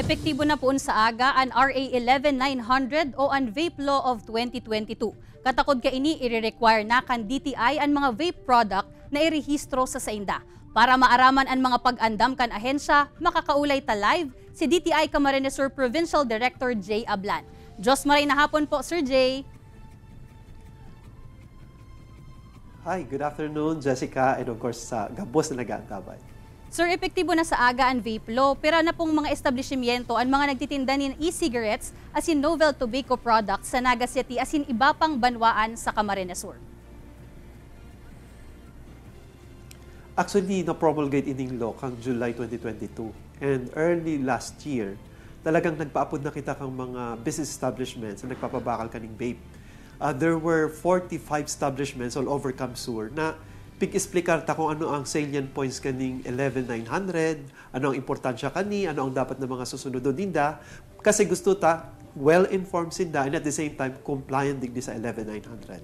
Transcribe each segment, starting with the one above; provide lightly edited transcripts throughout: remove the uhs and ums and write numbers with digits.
Epektibo na poon sa aga ang RA 11900 o ang Vape Law of 2022. Katakod ka ini i-require na kan DTI ang mga vape product na irehistro sa sainda. Para maaraman ang mga pag-andam kan ahensya, makakaulay ta live si DTI Camarines Sur Provincial Director J. Ablan. Diyos maray na hapon po, Sir J. Hi, good afternoon, Jessica, and of course sa gabos na nag-aantabay. Sir, epektibo na sa aga ang vape law, pero na pong mga establishmento ang mga nagtitinda ng e-cigarettes as in novel tobacco products sa Naga City as in iba pang banwaan sa Camarines Sur. Actually, na-promulgate ining law kang July 2022. And early last year, talagang nagpaapod na kita kang mga business establishments na nagpapabakal kaning vape. There were 45 establishments all over Camsur na pig-explicar ta kung ano ang salient points kaning 11900, ano ang importansya kani, ano ang dapat na mga susunod dinda, kasi gusto ta well-informed sinda and at the same time compliant digdi sa 11900.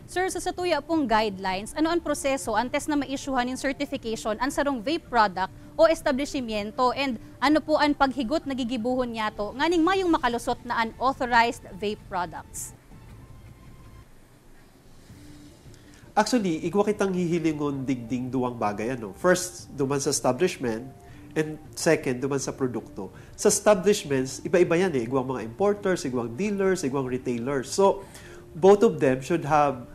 Sir, sa satuya pong guidelines, ano ang proseso antes na ma-issuehan yung certification ang sarong vape product o establishmento and ano po ang paghigot na gigibuhon niya to nganing mayong makalusot na unauthorized vape products? Actually, igwa kitang hihilingon digding duwang bagay. First, duman sa establishment, and second, duman sa produkto. Sa establishments, iba-iba yan eh. Igwang mga importers, igwang dealers, igwang retailers. So, both of them should have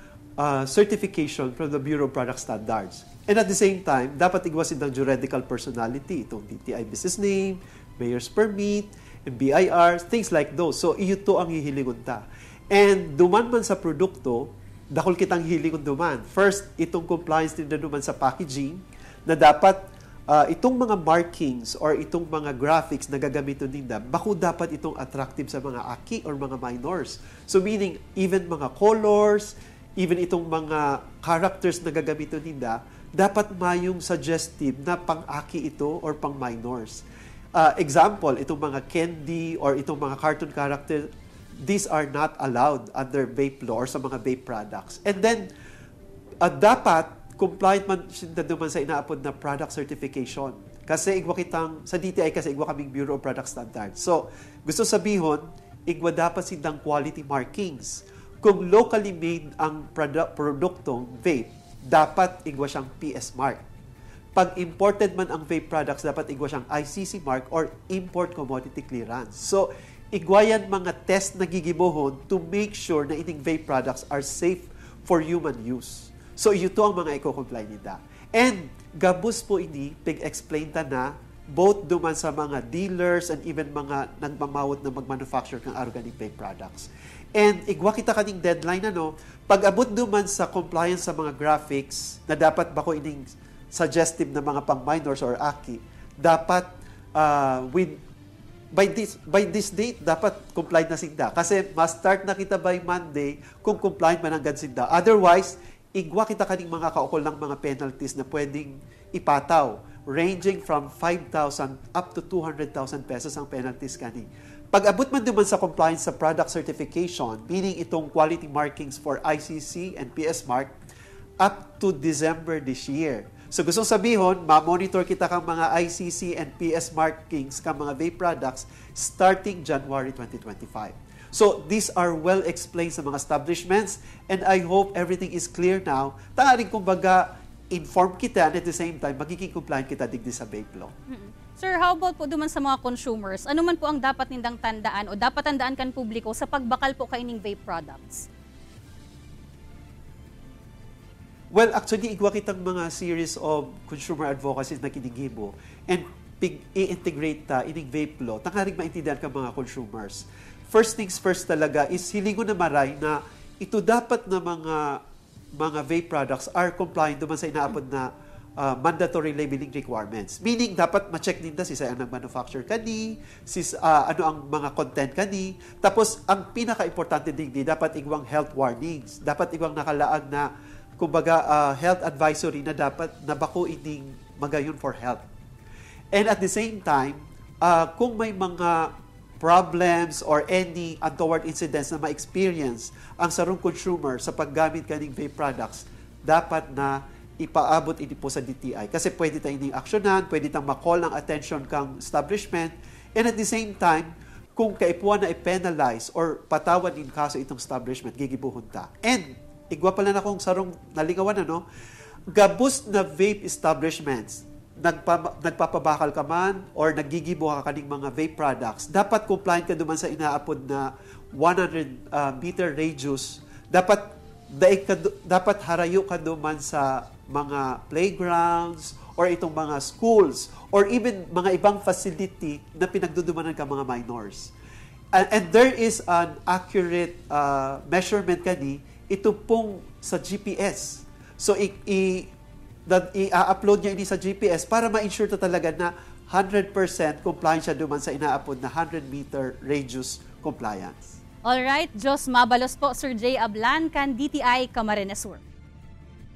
certification from the Bureau of Product Standards. And at the same time, dapat igwa silang juridical personality. Itong DTI business name, mayor's permit, BIR, things like those. So, iyo to ang hihilingon ta. And duman man sa produkto, dakol kitang hilingon duman. First, itong compliance din na duman sa packaging na dapat itong mga markings or itong mga graphics na gagamito ninda, bako dapat itong attractive sa mga aki or mga minors. So meaning, even mga colors, even itong mga characters na gagamito ninda, dapat mayong suggestive na pang-aki ito or pang-minors. Example, itong mga candy or itong mga cartoon character, these are not allowed under vape law or sa mga vape products. And then, dapat compliant man siya duman sa inaapod na product certification. Kasi igwa kitang, sa DTI kasi igwa kaming Bureau of Product Standards. So, gusto sabihon, igwa dapat sindang quality markings. Kung locally made ang produktong vape, dapat igwa siyang PS mark. Pag imported man ang vape products, dapat igwa siyang ICC mark or import commodity clearance. So, igwayan mga test na gigibohon to make sure na ining vape products are safe for human use. So, ito ang mga eco-comply nila. And, gabos po ini, pig-explain ta na, both duman sa mga dealers and even mga nagmamawot na mag-manufacture ng organic vape products. And, igwa kita kaning deadline pag abot duman sa compliance sa mga graphics na dapat bako ining suggestive na mga pang-minors or aki, dapat by this date, dapat compliant na sinda. Kasi ma-start na kita by Monday kung compliant man hanggang sinda. Otherwise, igwa kita kaning mga kaukol ng mga penalties na pwedeng ipataw, ranging from 5,000 up to 200,000 pesos ang penalties kani. Pag abot man duman sa compliance sa product certification, meaning itong quality markings for ICC and PS Mark, up to December this year. So gusto sabihon, ma-monitor kita kang mga ICC and PS markings kang mga vape products starting January 2025. So these are well explained sa mga establishments and I hope everything is clear now. Tanghaling kumbaga, inform kita and at the same time, magiging compliant kita digdi sa vape law. Sir, how about po duman sa mga consumers? Ano man po ang dapat nindang tandaan o dapat tandaan kan publiko sa pagbakal po kaining vape products? Well, actually, igwa kitang mga series of consumer advocacies na kinigibo and i-integrate ta ining vape law. Tangharing maintindihan ka mga consumers. First things first talaga is hilingon na maray na ito dapat na mga vape products are compliant duman sa inaapod na mandatory labeling requirements. Meaning, dapat ma-check ninda si saan ang manufacturer kani, ano ang mga content kani. Tapos, ang pinaka-importante din, dapat igwang health warnings. Dapat igwang nakalaag na kumbaga health advisory na dapat na bako ining magayon for health. And at the same time, kung may mga problems or any untoward incidents na ma-experience ang sarong consumer sa paggamit kaning vape products, dapat na ipaabot ini po sa DTI. Kasi pwede tayong ining aksyonan, pwede tayong ma-call ng attention kang establishment, And at the same time, kung kaipuan na i-penalize or patawan in kaso itong establishment, gigibuhon ta. And, igwa pala na kung sarong nalingawan, gabus na vape establishments, nagpapabakal ka man or naggigibo ka kaning mga vape products, dapat compliant ka duman sa inaapod na 100 meter radius. Dapat harayo ka duman sa mga playgrounds or itong mga schools or even mga ibang facility na pinagdudumanan ka mga minors. And there is an accurate measurement kani ito pong sa GPS. So, i-upload niya ini sa GPS para ma-ensure ta talaga na 100% compliant siya duman sa inaapod na 100 meter radius compliance. Alright, Diyos mabalos po, Sir J. Ablan, kan DTI Camarines Sur.